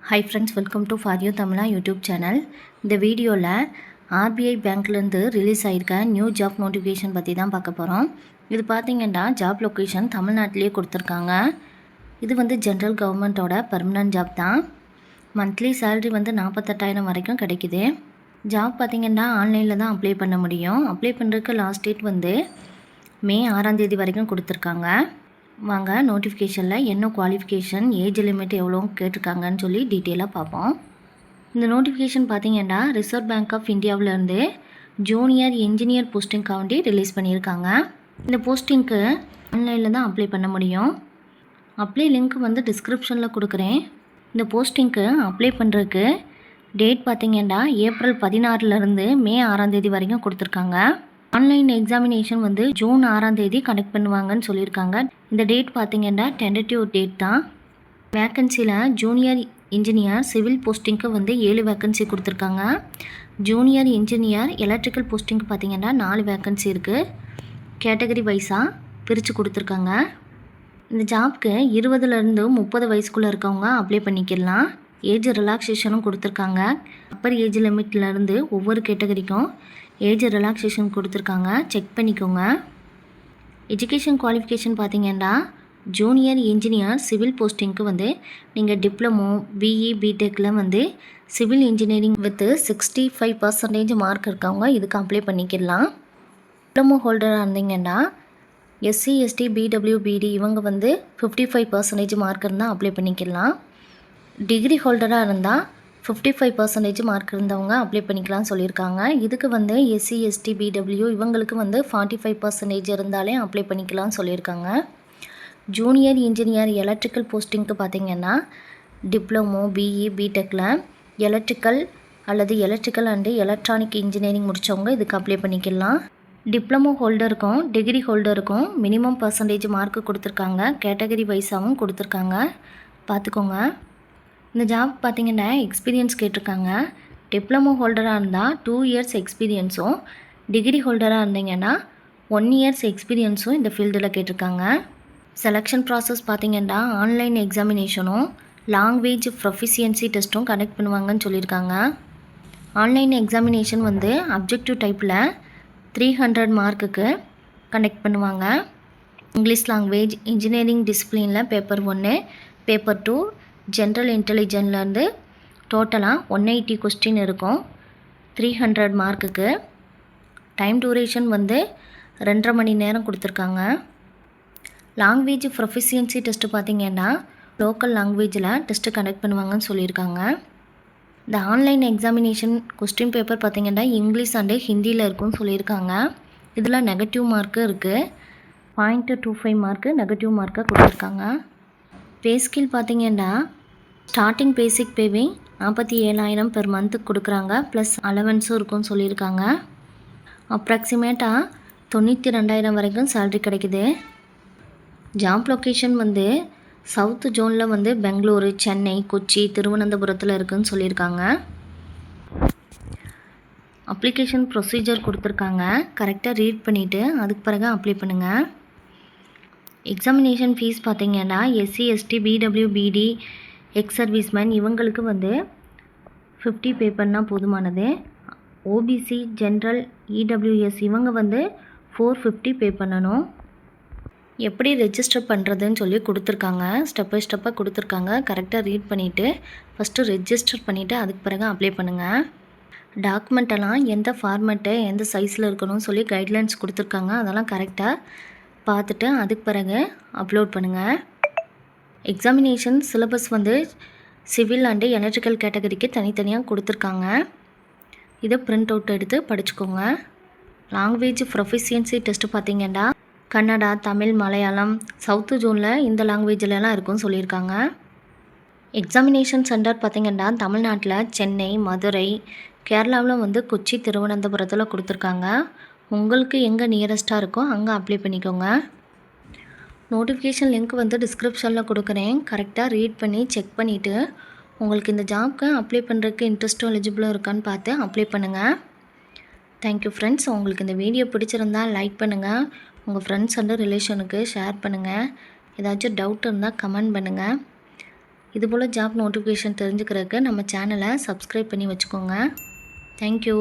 Hi friends, welcome to For You Tamila YouTube channel. இந்த வீடியோவில் RBI பேங்க்லேருந்து release ஆகிருக்க நியூ ஜாப் நோட்டிஃபிகேஷன் பற்றி தான் பார்க்க போகிறோம். இது பார்த்திங்கன்னா ஜாப் லொக்கேஷன் தமிழ்நாட்டிலே கொடுத்துருக்காங்க. இது வந்து ஜென்ரல் கவர்மெண்ட்டோட பர்மனன்ட் ஜாப் தான். மந்த்லி சேலரி வந்து 48,000 வரைக்கும் கிடைக்குது. ஜாப் பார்த்திங்கன்னா ஆன்லைனில் தான் அப்ளை பண்ண முடியும். அப்ளை பண்ணுறதுக்கு லாஸ்ட் டேட் வந்து மே 6ஆம் தேதி வரைக்கும் கொடுத்துருக்காங்க. வாங்க நோட்டிஃபிகேஷனில் என்ன குவாலிஃபிகேஷன், ஏஜ் லிமிட் எவ்வளோ கேட்டிருக்காங்கன்னு சொல்லி டீட்டெயிலாக பார்ப்போம். இந்த நோட்டிஃபிகேஷன் பார்த்திங்கன்னா ரிசர்வ் பேங்க் ஆஃப் இந்தியாவிலேருந்து ஜூனியர் இன்ஜினியர் போஸ்டிங்காண்டி ரிலீஸ் பண்ணியிருக்காங்க. இந்த போஸ்டிங்க்கு ஆன்லைனில் தான் அப்ளை பண்ண முடியும். அப்ளை லிங்க் வந்து டிஸ்கிரிப்ஷனில் கொடுக்குறேன். இந்த போஸ்டிங்க்கு அப்ளை பண்ணுறதுக்கு டேட் பார்த்திங்கன்னா ஏப்ரல் 16லேருந்து மே 6ஆம் தேதி வரைக்கும் கொடுத்துருக்காங்க. ஆன்லைன் எக்ஸாமினேஷன் வந்து ஜூன் 6ஆம் தேதி கனெக்ட் பண்ணுவாங்கன்னு சொல்லியிருக்காங்க. இந்த டேட் பார்த்திங்கன்னா டென்டேட்டிவ் டேட் தான். வேக்கன்சியில் ஜூனியர் இன்ஜினியர் சிவில் போஸ்டிங்க்கு வந்து 7 வேக்கன்சி கொடுத்துருக்காங்க. ஜூனியர் இன்ஜினியர் எலக்ட்ரிக்கல் போஸ்டிங்க்கு பார்த்திங்கன்னா 4 வேக்கன்சி இருக்குது. கேட்டகரி வைஸாக பிரித்து கொடுத்துருக்காங்க. இந்த ஜாப்க்கு 20லேருந்து 30 வயசுக்குள்ளே இருக்கவங்க அப்ளை பண்ணிக்கலாம். ஏஜ் ரிலாக்ஸேஷனும் கொடுத்துருக்காங்க. அப்பர் ஏஜ் லிமிட்லேருந்து ஒவ்வொரு கேட்டகரிக்கும் ஏஜ் ரிலாக்ஸேஷன் கொடுத்துருக்காங்க. செக் பண்ணிக்கோங்க. எஜுகேஷன் குவாலிஃபிகேஷன் பார்த்திங்கன்னா ஜூனியர் இன்ஜினியர் சிவில் போஸ்டிங்க்கு வந்து நீங்கள் டிப்ளமோ, பிஇ, பிடெக்கில் வந்து சிவில் இன்ஜினியரிங் வித் 65% மார்க் இருக்கவங்க இதுக்கு அப்ளை பண்ணிக்கலாம். டிப்ளமோ ஹோல்டராக இருந்தீங்கன்னா எஸ்சி, எஸ்டி, பிடபிள்யூபிடி இவங்க வந்து 55% மார்க் இருந்தால் அப்ளை பண்ணிக்கலாம். டிகிரி ஹோல்டராக இருந்தால் 55% மார்க் இருந்தவங்க அப்ளை பண்ணிக்கலாம்னு சொல்லியிருக்காங்க. இதுக்கு வந்து எஸ்சி, எஸ்டி, பிடபிள்யூ இவங்களுக்கு வந்து 45% இருந்தாலே அப்ளை பண்ணிக்கலாம்னு சொல்லியிருக்காங்க. ஜூனியர் இன்ஜினியர் எலக்ட்ரிக்கல் போஸ்டிங்க்கு பார்த்திங்கன்னா டிப்ளமோ, பிஇ, பிடெக்கில் எலக்ட்ரிக்கல் அல்லது எலக்ட்ரிக்கல் அண்டு எலக்ட்ரானிக் இன்ஜினியரிங் முடித்தவங்க இதுக்கு அப்ளை பண்ணிக்கலாம். டிப்ளமோ ஹோல்டருக்கும் டிகிரி ஹோல்டருக்கும் மினிமம் பர்சன்டேஜ் மார்க்கு கொடுத்துருக்காங்க. கேட்டகரி வைஸாகவும் கொடுத்துருக்காங்க, பார்த்துக்கோங்க. இந்த ஜாப் பார்த்திங்கன்னா எக்ஸ்பீரியன்ஸ் கேட்டிருக்காங்க. டிப்ளமோ ஹோல்டராக இருந்தால் 2 இயர்ஸ் எக்ஸ்பீரியன்ஸும், டிகிரி ஹோல்டராக இருந்தீங்கன்னா 1 இயர்ஸ் எக்ஸ்பீரியன்ஸும் இந்த ஃபீல்டில் கேட்டிருக்காங்க. செலெக்ஷன் ப்ராசஸ் பார்த்திங்கன்னா ஆன்லைன் எக்ஸாமினேஷனும் லாங்குவேஜ் ப்ரொஃபிஷியன்சி டெஸ்ட்டும் கனெக்ட் பண்ணுவாங்கன்னு சொல்லியிருக்காங்க. ஆன்லைன் எக்ஸாமினேஷன் வந்து அப்ஜெக்டிவ் டைப்பில் 300 மார்க்குக்கு கனெக்ட் பண்ணுவாங்க. இங்கிலீஷ் லாங்குவேஜ், இன்ஜினியரிங் டிசிப்ளினில் பேப்பர் 1, பேப்பர் 2, ஜென்ரல் இன்டெலிஜென்ட்லேருந்து டோட்டலாக 180 கொஸ்டின் இருக்கும். 300 மார்க்குக்கு. டைம் டூரேஷன் வந்து 2.5 மணி நேரம் கொடுத்துருக்காங்க. லாங்குவேஜ் ப்ரொஃபிஷியன்சி டெஸ்ட்டு பார்த்திங்கன்னா லோக்கல் லாங்குவேஜில் டெஸ்ட்டு கனெக்ட் பண்ணுவாங்கன்னு சொல்லியிருக்காங்க. இந்த ஆன்லைன் எக்ஸாமினேஷன் கொஸ்டின் பேப்பர் பார்த்திங்கன்னா இங்கிலீஷ் அண்டு ஹிந்தியில் இருக்குன்னு சொல்லியிருக்காங்க. இதில் நெகட்டிவ் மார்க்கு இருக்குது. 0.25 மார்க்கு நெகட்டிவ் மார்க்காக கொடுத்துருக்காங்க. பே ஸ்கில் பார்த்திங்கன்னா ஸ்டார்டிங் பேசிக் பேவே 47,000 பெர் மந்த்துக்கு கொடுக்குறாங்க. ப்ளஸ் அலவன்ஸும் இருக்குன்னு சொல்லியிருக்காங்க. அப்ராக்சிமேட்டாக 92,000 வரைக்கும் சேலரி கிடைக்குது. ஜாப் லொக்கேஷன் வந்து சவுத் ஜோனில் வந்து பெங்களூரு, சென்னை, கொச்சி, திருவனந்தபுரத்தில் இருக்குதுன்னு சொல்லியிருக்காங்க. அப்ளிகேஷன் ப்ரொசீஜர் கொடுத்துருக்காங்க. கரெக்டாக ரீட் பண்ணிவிட்டு அதுக்கு பிறகு அப்ளை பண்ணுங்கள். எக்ஸாமினேஷன் ஃபீஸ் பார்த்திங்கன்னா எஸ்சி, எஸ்டி, பிடபிள்யூ, பிடி, எக்ஸ் சர்வீஸ்மேன் இவங்களுக்கு வந்து 50 பே பண்ணால் போதுமானது. ஓபிசி, ஜென்ரல், இடபிள்யூஎஸ் இவங்க வந்து 450 பே பண்ணணும். எப்படி ரெஜிஸ்டர் பண்ணுறதுன்னு சொல்லி கொடுத்துருக்காங்க. ஸ்டெப் பை ஸ்டெப்பாக கொடுத்துருக்காங்க. கரெக்டாக ரீட் பண்ணிவிட்டு ஃபஸ்ட்டு ரெஜிஸ்டர் பண்ணிவிட்டு அதுக்கு பிறகு அப்ளை பண்ணுங்கள். டாக்குமெண்ட்டெல்லாம் எந்த ஃபார்மேட்டு, எந்த சைஸில் இருக்கணும்னு சொல்லி கைட்லைன்ஸ் கொடுத்துருக்காங்க. அதெல்லாம் கரெக்டாக பார்த்துட்டு அதுக்கு பிறகு அப்லோட் பண்ணுங்கள். எக்ஸாமினேஷன் சிலபஸ் வந்து சிவில் அண்டு எலக்ட்ரிக்கல் கேட்டகரிக்கு தனித்தனியாக கொடுத்துருக்காங்க. இதை பிரிண்ட் அவுட் எடுத்து படிச்சுக்கோங்க. லாங்குவேஜ் ப்ரொஃபிஷியன்சி டெஸ்ட்டு பார்த்திங்கன்னா கன்னடா, தமிழ், மலையாளம், சவுத்து ஜோனில் இந்த லாங்குவேஜிலலாம் இருக்குன்னு சொல்லியிருக்காங்க. எக்ஸாமினேஷன் சென்டர் பார்த்திங்கன்னா தமிழ்நாட்டில் சென்னை, மதுரை, கேரளாவில் வந்து கொச்சி, திருவனந்தபுரத்தில் கொடுத்துருக்காங்க. உங்களுக்கு எங்கே நியரஸ்ட்டாக இருக்கோ அங்கே அப்ளை பண்ணிக்கோங்க. நோட்டிஃபிகேஷன் லிங்க் வந்து டிஸ்கிரிப்ஷனில் கொடுக்குறேன். கரெக்டாக ரீட் பண்ணி செக் பண்ணிவிட்டு உங்களுக்கு இந்த ஜாப்க்கு அப்ளை பண்ணுறதுக்கு இன்ட்ரெஸ்ட்டும் எலிஜிபிளும் இருக்கான்னு பார்த்து அப்ளை பண்ணுங்கள். Thank you friends. உங்களுக்கு இந்த வீடியோ பிடிச்சிருந்தால் லைக் பண்ணுங்கள். உங்கள் ஃப்ரெண்ட்ஸ் அண்டு ரிலேஷனுக்கு ஷேர் பண்ணுங்கள். ஏதாச்சும் டவுட் இருந்தால் கமெண்ட் பண்ணுங்கள். இதுபோல் ஜாப் நோட்டிஃபிகேஷன் தெரிஞ்சுக்கிறதுக்கு நம்ம சேனலை சப்ஸ்கிரைப் பண்ணி வச்சுக்கோங்க. தேங்க்யூ.